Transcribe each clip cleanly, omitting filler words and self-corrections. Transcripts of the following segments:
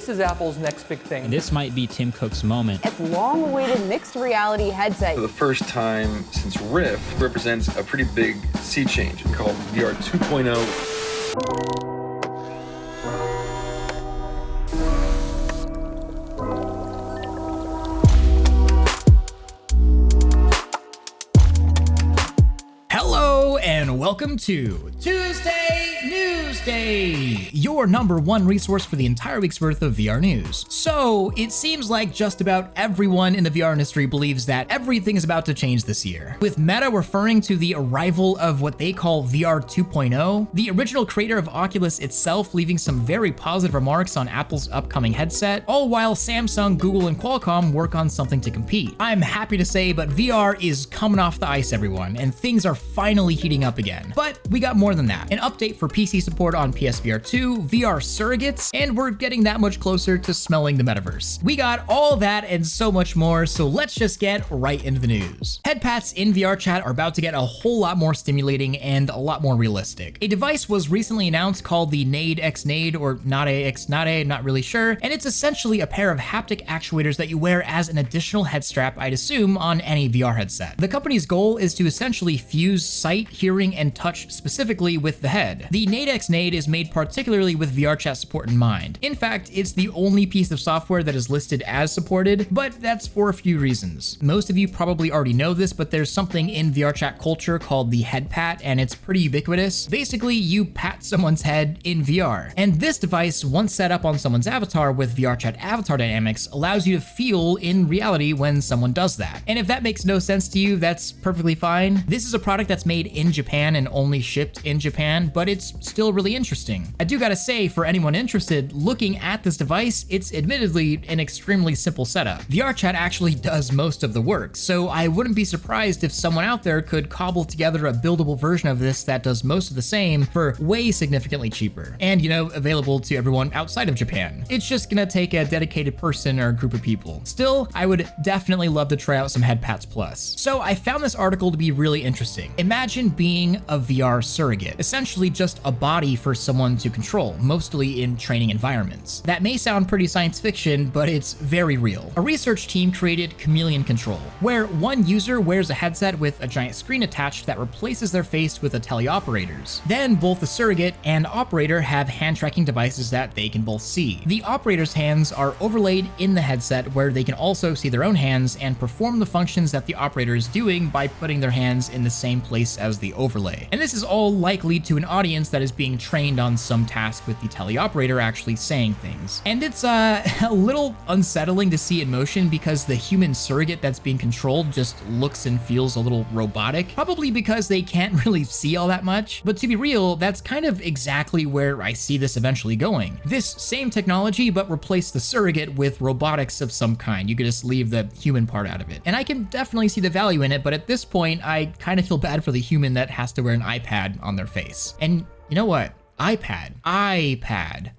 this is Apple's next big thing. This might be Tim Cook's moment. Its long-awaited mixed reality headset. For the first time since Rift, represents a pretty big sea change called VR 2.0. And welcome to Tuesday NEWSDAY, your #1 resource for the entire week's worth of VR news. So it seems like just about everyone in the VR industry believes that everything is about to change this year, with Meta referring to the arrival of what they call VR 2.0, the original creator of Oculus itself leaving some very positive remarks on Apple's upcoming headset, all while Samsung, Google, and Qualcomm work on something to compete. I'm happy to say, but VR is coming off the ice, everyone, and things are finally heating up again. But we got more than that. An update for PC support on PSVR2, VR surrogates, and we're getting that much closer to smelling the metaverse. We got all that and so much more, so let's just get right into the news. HEADPATs in VRChat are about to get a whole lot more stimulating and a lot more realistic. A device was recently announced called the NadexNade or NadexNade, not really sure, and it's essentially a pair of haptic actuators that you wear as an additional head strap, I'd assume, on any VR headset. The company's goal is to essentially fuse sight, hearing, and touch specifically with the head. The NadexNade is made particularly with VRChat support in mind. In fact, it's the only piece of software that is listed as supported, but that's for a few reasons. Most of you probably already know this, but there's something in VRChat culture called the HEADPAT, and it's pretty ubiquitous. Basically, you pat someone's head in VR. And this device, once set up on someone's avatar with VRChat avatar dynamics, allows you to feel in reality when someone does that. And if that makes no sense to you, that's perfectly fine. This is a product that's made in Japan and only shipped in Japan, but it's still really interesting. I do gotta say, for anyone interested, looking at this device, it's admittedly an extremely simple setup. VRChat actually does most of the work, so I wouldn't be surprised if someone out there could cobble together a buildable version of this that does most of the same for way significantly cheaper. And, you know, available to everyone outside of Japan. It's just gonna take a dedicated person or a group of people. Still, I would definitely love to try out some HEADPATs Plus. So I found this article to be really interesting. Imagine being a VR surrogate, essentially just a body for someone to control, mostly in training environments. That may sound pretty science fiction, but it's very real. A research team created Chameleon Control, where one user wears a headset with a giant screen attached that replaces their face with a teleoperator's. Then both the surrogate and operator have hand tracking devices that they can both see. The operator's hands are overlaid in the headset where they can also see their own hands and perform the functions that the operator is doing by putting their hands in the same place as the overlay. And this is all likely to an audience that is being trained on some task with the teleoperator actually saying things. And it's a little unsettling to see in motion because the human surrogate that's being controlled just looks and feels a little robotic, probably because they can't really see all that much. But to be real, that's kind of exactly where I see this eventually going. This same technology, but replace the surrogate with robotics of some kind. You could just leave the human part out of it. And I can definitely see the value in it, but at this point, I kind of feel bad for the human that has to wear an iPad on their face. And you know what? iPad,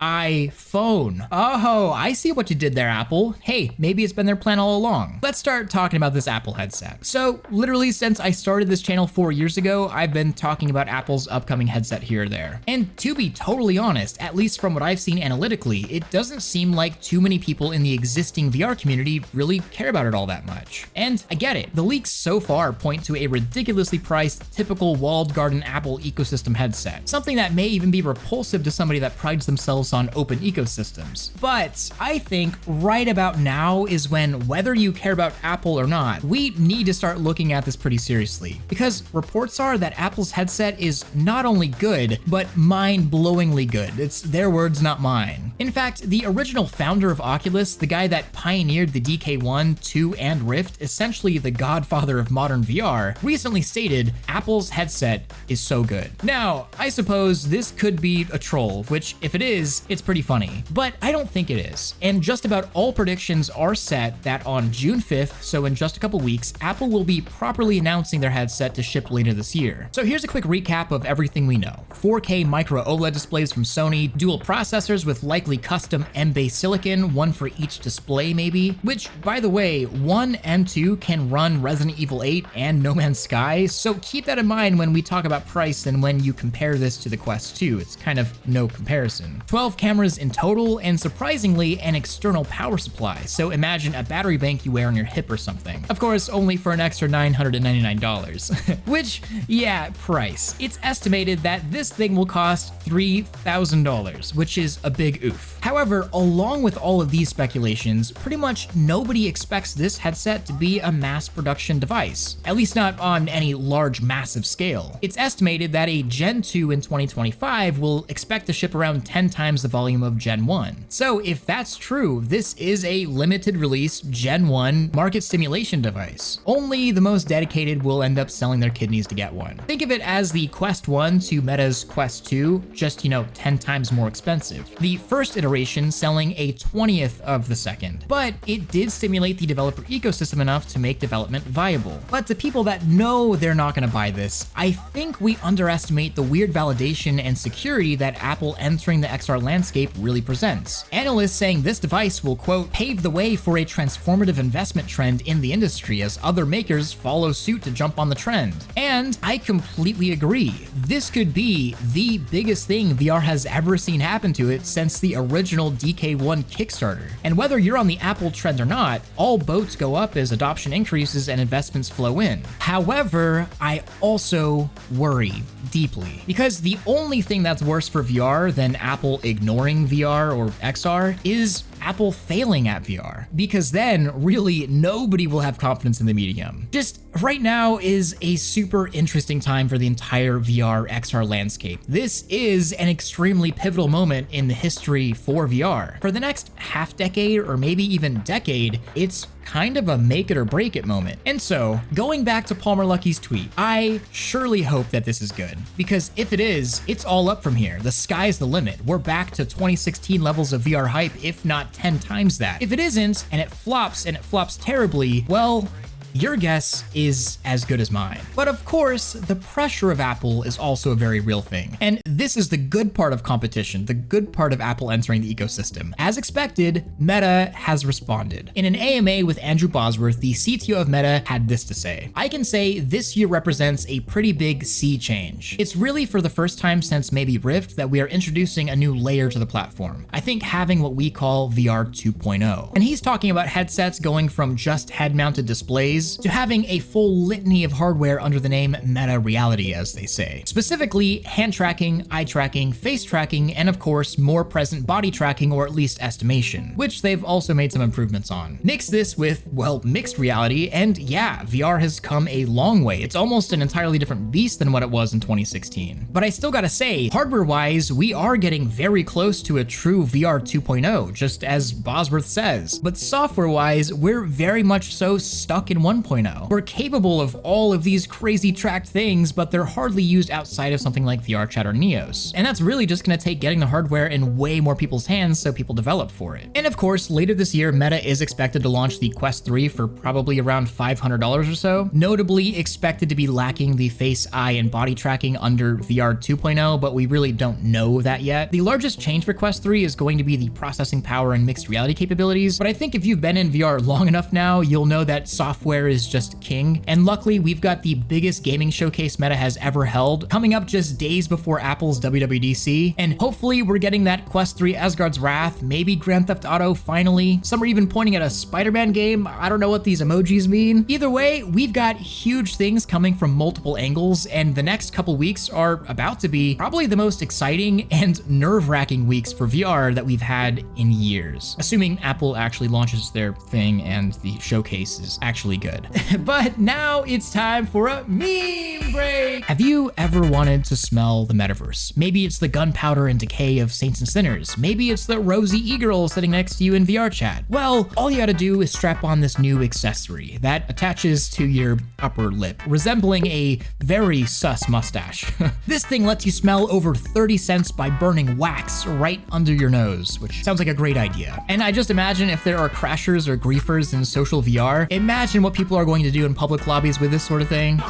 iPhone. Oh, I see what you did there, Apple. Hey, maybe it's been their plan all along. Let's start talking about this Apple headset. So literally since I started this channel 4 years ago, I've been talking about Apple's upcoming headset here or there. And to be totally honest, at least from what I've seen analytically, it doesn't seem like too many people in the existing VR community really care about it all that much. And I get it. The leaks so far point to a ridiculously priced, typical walled garden Apple ecosystem headset. Something that may even be repulsive to somebody that prides themselves on open ecosystems. But I think right about now is when, whether you care about Apple or not, we need to start looking at this pretty seriously. Because reports are that Apple's headset is not only good, but mind-blowingly good. It's their words, not mine. In fact, the original founder of Oculus, the guy that pioneered the DK1, 2, and Rift, essentially the godfather of modern VR, recently stated, Apple's headset is so good. Now, I suppose this could be a troll, which if it is, it's pretty funny, but I don't think it is. And just about all predictions are set that on June 5th, so in just a couple weeks, Apple will be properly announcing their headset to ship later this year. So here's a quick recap of everything we know. 4K micro OLED displays from Sony, dual processors with likely custom M-based silicon, one for each display maybe, which by the way, 1 and 2 can run Resident Evil 8 and No Man's Sky, so keep that in mind when we talk about price and when you compare this to the Quest 2. It's kind of no comparison. 12 cameras in total, and surprisingly, an external power supply. So imagine a battery bank you wear on your hip or something. Of course, only for an extra $999. Which, yeah, price. It's estimated that this thing will cost $3,000, which is a big oof. However, along with all of these speculations, pretty much nobody expects this headset to be a mass production device, at least not on any large, massive scale. It's estimated that a Gen 2 in 2025 will expect to ship around 10 times the volume of Gen 1. So if that's true, this is a limited release Gen 1 market stimulation device. Only the most dedicated will end up selling their kidneys to get one. Think of it as the Quest 1 to Meta's Quest 2, just, 10 times more expensive. The first iteration selling a 20th of the second, but it did stimulate the developer ecosystem enough to make development viable. But to people that know they're not gonna buy this, I think we underestimate the weird validation and security that Apple entering the XR landscape really presents. Analysts saying this device will, quote, pave the way for a transformative investment trend in the industry as other makers follow suit to jump on the trend. And I completely agree. This could be the biggest thing VR has ever seen happen to it since the original DK1 Kickstarter. And whether you're on the Apple trend or not, all boats go up as adoption increases and investments flow in. However, I also worry deeply, because the only thing that's worse for VR than Apple ignoring VR or XR is Apple failing at VR, because then really nobody will have confidence in the medium. Just right now is a super interesting time for the entire VR XR landscape. This is an extremely pivotal moment in the history for VR. For the next half decade or maybe even decade, it's kind of a make it or break it moment. And so, going back to Palmer Luckey's tweet, I surely hope that this is good, because if it is, it's all up from here. The sky's the limit. We're back to 2016 levels of VR hype, if not 10 times that. If it isn't, and it flops terribly, well, your guess is as good as mine. But of course, the pressure of Apple is also a very real thing. And this is the good part of competition, the good part of Apple entering the ecosystem. As expected, Meta has responded. In an AMA with Andrew Bosworth, the CTO of Meta had this to say: I can say this year represents a pretty big sea change. It's really for the first time since maybe Rift that we are introducing a new layer to the platform. I think having what we call VR 2.0. And he's talking about headsets going from just head-mounted displays to having a full litany of hardware under the name Meta Reality, as they say. Specifically, hand tracking, eye tracking, face tracking, and of course, more present body tracking, or at least estimation, which they've also made some improvements on. Mix this with, well, mixed reality, and yeah, VR has come a long way. It's almost an entirely different beast than what it was in 2016. But I still gotta say, hardware-wise, we are getting very close to a true VR 2.0, just as Bosworth says. But software-wise, we're very much so stuck in 1.0. We're capable of all of these crazy tracked things, but they're hardly used outside of something like VRChat or Neos. And that's really just gonna take getting the hardware in way more people's hands so people develop for it. And of course, later this year, Meta is expected to launch the Quest 3 for probably around $500 or so, notably expected to be lacking the face, eye, and body tracking under VR 2.0, but we really don't know that yet. The largest change for Quest 3 is going to be the processing power and mixed reality capabilities, but I think if you've been in VR long enough now, you'll know that software is just king. And luckily, we've got the biggest gaming showcase Meta has ever held coming up just days before Apple's WWDC, and hopefully we're getting that Quest 3 Asgard's Wrath, maybe Grand Theft Auto finally. Some are even pointing at a Spider-Man game. I don't know what these emojis mean. Either way, we've got huge things coming from multiple angles, and the next couple weeks are about to be probably the most exciting and nerve-wracking weeks for VR that we've had in years, assuming Apple actually launches their thing and the showcase is actually good. But now it's time for a meme break. Have you ever wanted to smell the metaverse? Maybe it's the gunpowder and decay of Saints and Sinners. Maybe it's the rosy e-girl sitting next to you in VRChat. Well, all you gotta do is strap on this new accessory that attaches to your upper lip, resembling a very sus mustache. This thing lets you smell over 30 cents by burning wax right under your nose, which sounds like a great idea. And I just imagine if there are crashers or griefers in social VR, imagine what people are going to do in public lobbies with this sort of thing.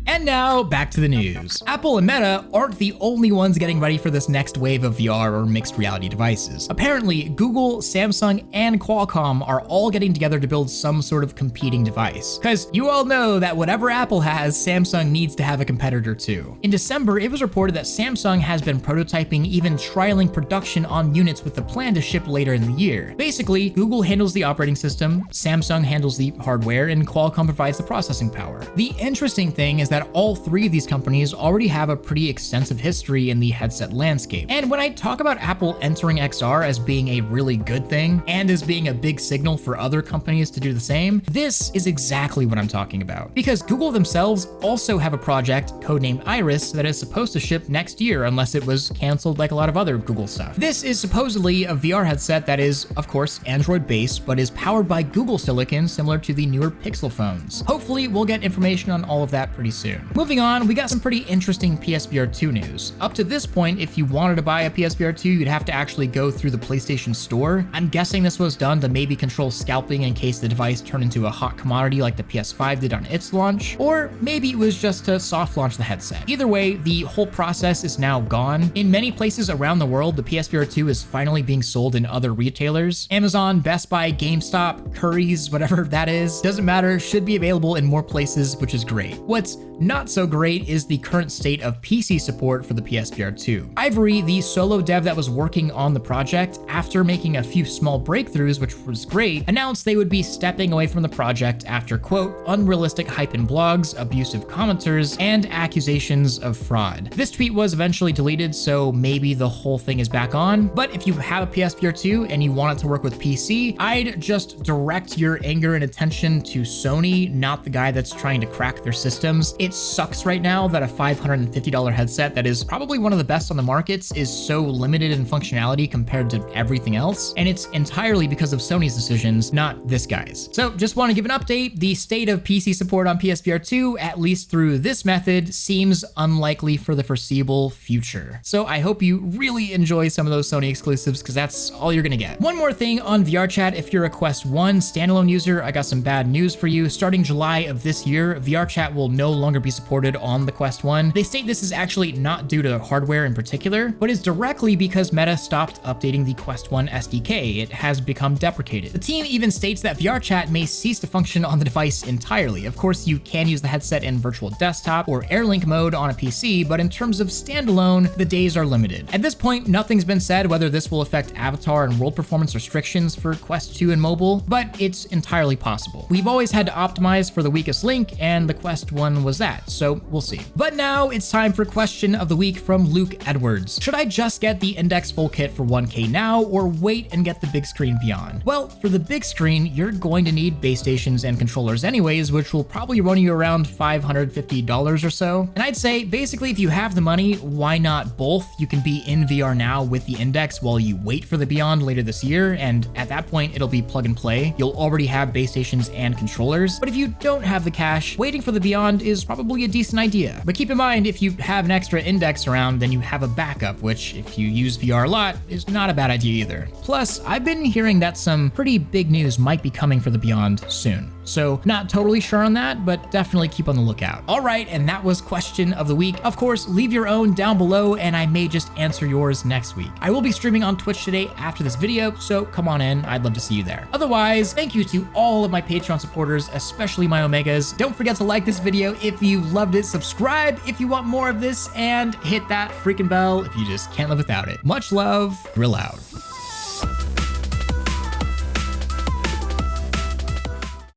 And And now back to the news. Apple and Meta aren't the only ones getting ready for this next wave of VR or mixed reality devices. Apparently, Google, Samsung, and Qualcomm are all getting together to build some sort of competing device. Because you all know that whatever Apple has, Samsung needs to have a competitor too. In December, it was reported that Samsung has been prototyping, even trialing production on units with the plan to ship later in the year. Basically, Google handles the operating system, Samsung handles the hardware, and Qualcomm provides the processing power. The interesting thing is that all three of these companies already have a pretty extensive history in the headset landscape. And when I talk about Apple entering XR as being a really good thing, and as being a big signal for other companies to do the same, this is exactly what I'm talking about. Because Google themselves also have a project codenamed Iris that is supposed to ship next year unless it was canceled like a lot of other Google stuff. This is supposedly a VR headset that is, of course, Android-based, but is powered by Google Silicon, similar to the newer Pixel phones. Hopefully, we'll get information on all of that pretty soon. Moving on, we got some pretty interesting PSVR2 news. Up to this point, if you wanted to buy a PSVR2, you'd have to actually go through the PlayStation Store. I'm guessing this was done to maybe control scalping in case the device turned into a hot commodity like the PS5 did on its launch, or maybe it was just to soft launch the headset. Either way, the whole process is now gone. In many places around the world, the PSVR2 is finally being sold in other retailers. Amazon, Best Buy, GameStop, Curry's, whatever that is, doesn't matter, should be available in more places, which is great. What's not so great is the current state of PC support for the PSVR2. Ivory, the solo dev that was working on the project, after making a few small breakthroughs, which was great, announced they would be stepping away from the project after, quote, unrealistic hype in blogs, abusive commenters, and accusations of fraud. This tweet was eventually deleted, so maybe the whole thing is back on. But if you have a PSVR2 and you want it to work with PC, I'd just direct your anger and attention to Sony, not the guy that's trying to crack their systems. It sucks right now that a $550 headset that is probably one of the best on the markets is so limited in functionality compared to everything else, and it's entirely because of Sony's decisions, not this guy's. So just want to give an update. The state of PC support on PSVR2, at least through this method, seems unlikely for the foreseeable future. So I hope you really enjoy some of those Sony exclusives, because that's all you're gonna get. One more thing on VRChat, if you're a Quest 1 standalone user, I got some bad news for you. Starting July of this year, VRChat will no longer be supported on the Quest 1. They state this is actually not due to hardware in particular, but is directly because Meta stopped updating the Quest 1 SDK. It has become deprecated. The team even states that VRChat may cease to function on the device entirely. Of course, you can use the headset in virtual desktop or AirLink mode on a PC, but in terms of standalone, the days are limited. At this point, nothing's been said whether this will affect avatar and world performance restrictions for Quest 2 and mobile, but it's entirely possible. We've always had to optimize for the weakest link, and the Quest 1 was that, so we'll see. But now it's time for question of the week from Luke Edwards. Should I just get the Index full kit for 1K now, or wait and get the big screen beyond? Well, for the big screen, you're going to need base stations and controllers anyways, which will probably run you around $550 or so. And I'd say basically if you have the money, why not both? You can be in VR now with the Index while you wait for the Beyond later this year, and at that point it'll be plug and play. You'll already have base stations and controllers. But if you don't have the cash, waiting for the Beyond is probably a decent idea. But keep in mind, if you have an extra Index around, then you have a backup, which if you use VR a lot is not a bad idea either. Plus, I've been hearing that some pretty big news might be coming for the Beyond soon. So not totally sure on that, but definitely keep on the lookout. All right, and that was question of the week. Of course, leave your own down below and I may just answer yours next week. I will be streaming on Twitch today after this video, so come on in. I'd love to see you there. Otherwise, thank you to all of my Patreon supporters, especially my Omegas. Don't forget to like this video if you loved it, subscribe if you want more of this, and hit that freaking bell if you just can't live without it. Much love, grill out.